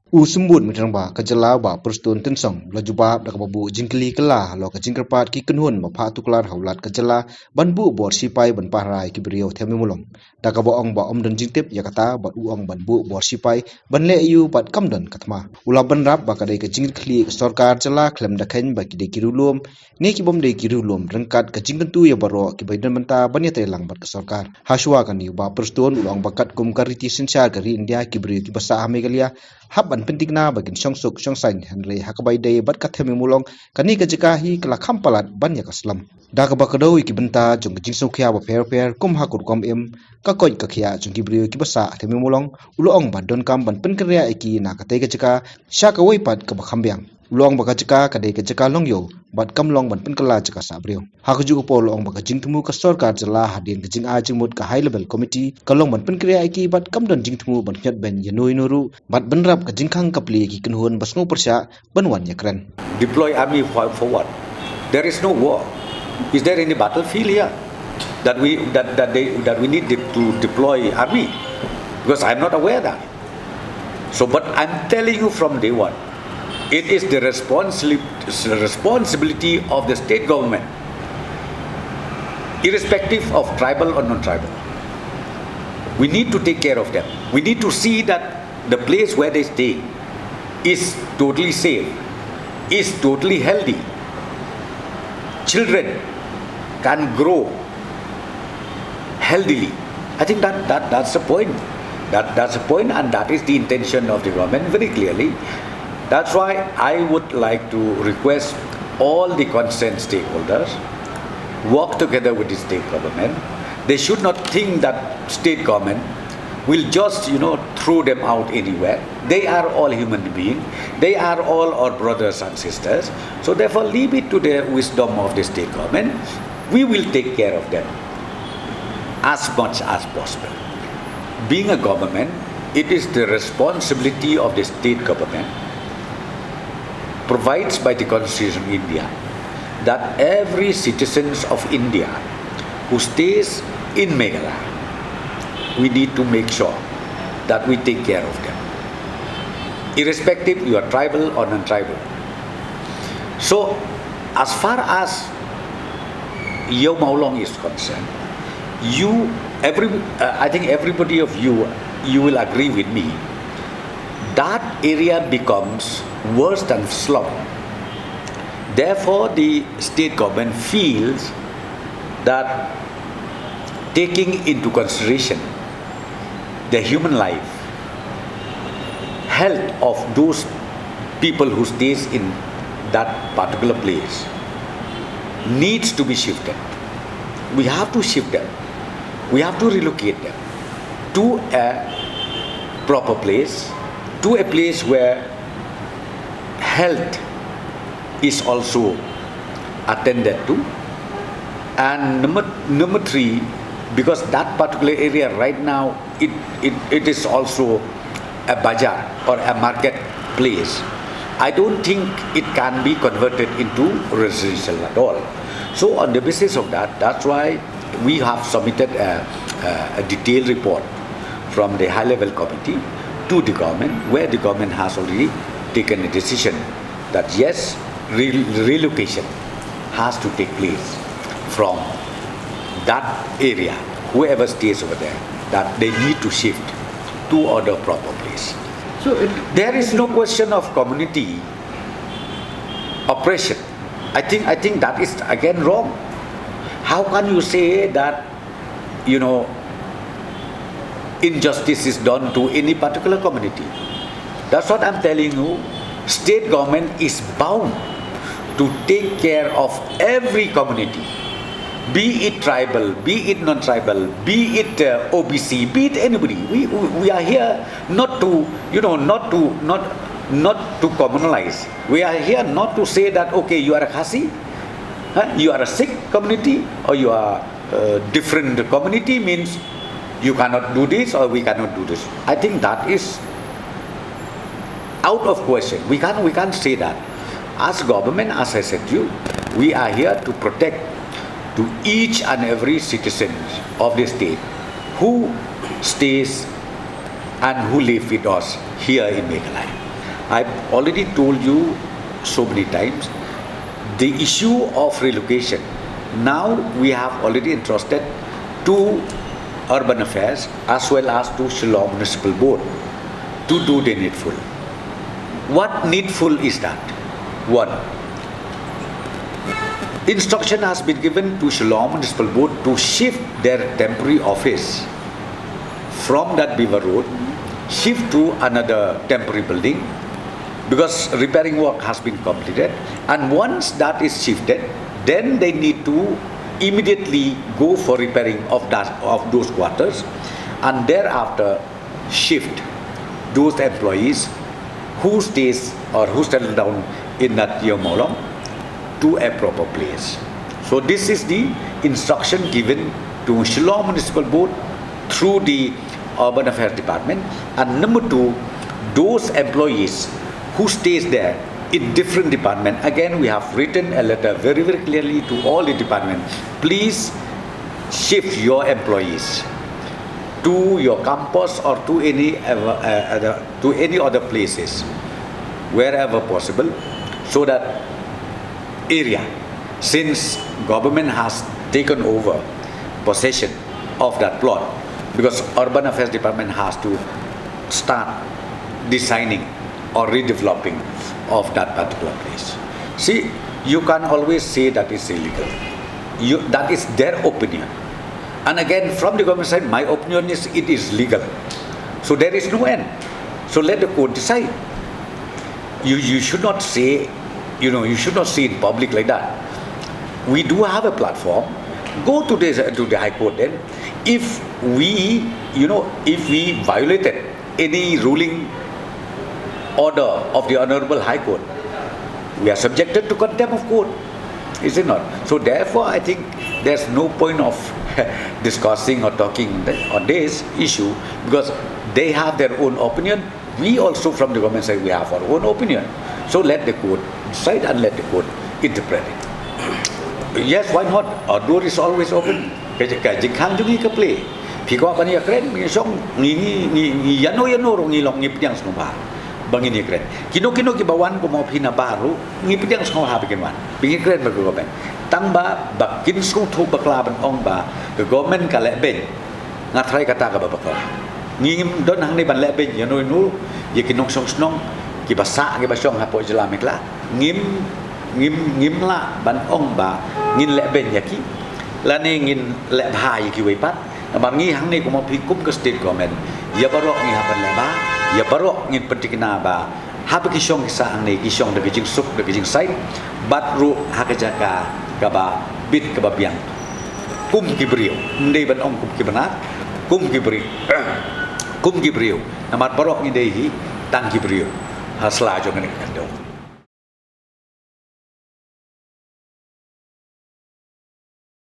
Sembut macam ba kejala ba perstun tensong la jubab da babu jingkli kela lo ka jingkerpat ki kenhun ba pha tuklar haulat kejala ban bu bor sipai ban pahrai ki brio themi mulong da ka ba ong ba om don jingtip ya kata ba uong ban bu bor sipai ban le yu bat kam don katma ula ban rap ba ka dei ka jingkli ka sarkar jala klem da khen ba ki de kirulum nge ki bom de kirulum rengkat ka jingkentu ya baro ki baidan menta ban ya lang bat ka sarkar haswa kan yu ba perstun ulang bakat kum kariti sinsar kari india ki brio ki basa amegalia haban pentingna bagin syongsuk syongsain henry hakabai day bat kathemi mulong kani kajikahi kala khampalat banya kaslam da ka bakado ki benta jong jing sokhya ba per kum hakur kom em ka koi ka khia jong ki brio ki basa themi mulong ulong ban don kam ban penkria eki na ka te kajika sha ka woi pat ka bakhambyang long baka jika kadai ka jika long yo bat kam long ban penkala jika sabrio hakuju ko long baka jingtmu ka sarkar jala hadin ka jing a jingmut ka high level committee ka long ban penkria eki bat kam don jingtmu ban kyat ben yanoi noru bat benrap ka jingkhang kapli ki kenhun basngo persya banwan yakran Deploy army for what? There is no war. Is there any battlefield here that we need to deploy army? Because I'm not aware that. So, but I'm telling you from day one, it is the responsibility of the state government, irrespective of tribal or non-tribal. We need to take care of them. We need to see that the place where they stay is totally safe, is totally healthy. Children can grow healthily. I think that's the point. That's the point, and that is the intention of the government very clearly. That's why I would like to request all the concerned stakeholders work together with the state government. They should not think that state government will just throw them out anywhere. They are all human beings. They are all our brothers and sisters. So therefore leave it to the wisdom of the state government. We will take care of them as much as possible. Being a government, it is the responsibility of the state government, provides by the Constitution of India, that every citizen of India who stays in Meghalaya, we need to make sure that we take care of them, irrespective you are tribal or non-tribal. So, as far as Yeo Maulong is concerned, I think everybody of you will agree with me, that area becomes worse than slum. Therefore, the state government feels that taking into consideration the human life, health of those people who stays in that particular place needs to be shifted. We have to shift them. We have to relocate them to a proper place, to a place where health is also attended to. And number three, because that particular area right now, it is also a bazaar or a market place. I don't think it can be converted into residential at all. So on the basis of that, that's why we have submitted a detailed report from the high-level committee to the government, where the government has already taken a decision that yes, relocation has to take place from that area, whoever stays over there, that they need to shift to other proper place. So there is no question of community oppression. I think that is again wrong. How can you say that injustice is done to any particular community? That's what I'm telling you. State government is bound to take care of every community, be it tribal, be it non-tribal, be it OBC, be it anybody. We are here not to communalize. We are here not to say that okay, you are a Khasi, you are a Sikh community, or you are a different community, means you cannot do this or we cannot do this. I think that is out of question. We can't say that. As government, as I said to you, we are here to protect to each and every citizen of the state who stays and who live with us here in Meghalaya. I've already told you so many times the issue of relocation. Now we have already entrusted to Urban Affairs as well as to Shillong Municipal Board to do the needful. What needful is that? One, instruction has been given to Shillong Municipal Board to shift their temporary office from that Beaver Road, shift to another temporary building because repairing work has been completed, and once that is shifted, then they need to immediately go for repairing of those quarters, and thereafter shift those employees who stays or who settle down in that Yomolong to a proper place. So this is the instruction given to Shillong Municipal Board through the Urban Affairs Department. And number two, those employees who stays there in different department, again we have written a letter very clearly to all the departments. Please shift your employees to your campus or to any other places wherever possible, so that area, since government has taken over possession of that plot, because Urban Affairs Department has to start designing or redeveloping of that particular place. See, you can always say that is illegal. That is their opinion. And again, from the government side, my opinion is it is legal. So there is no end. So let the court decide. You should not say, you should not say in public like that. We do have a platform. Go to the High Court then. If we violated any ruling order of the Honorable High Court, we are subjected to contempt of court, is it not? So therefore, I think there's no point of discussing or talking on this issue, because they have their own opinion. We also from the government side, we have our own opinion. So let the court decide and let the court interpret it. Yes, why not? Our door is always open. Kajikang jungi ke play. Piko apa ni keren? Ni song ni yano rong ni long ni piang snoba. Bangin ni keren. Kino kibawan ko mau pina baru ni piang snoba bikin wan. Pingin keren bergomen. Tang ba bakin sung tu bakla ban ong ba ke government ka le ben. Ngatrai kata ka bakla. Ngim don hang ni ban le ben yano nu ye kinong song snong ki basa ki basong hapo islamic la. Ngim la ban ong ba ngin le ben yaki. Lani ngin le bhai ki weipat. Ba ngi hang ni ko mau pikum ke state government. Ya barok ngi hapan le ba. Ya barok ngin petikna ba. Ha ki song sa ang ni ki song de jing sup de jing sai. Bat ru ha ka jaka ka ba bit ka ba biang. Kum ki brio. Ndei ban ong kum ki banat. Kum ki brio. Namat barok ngi dei hi tang ki brio. Ha sla jo ngani kan do.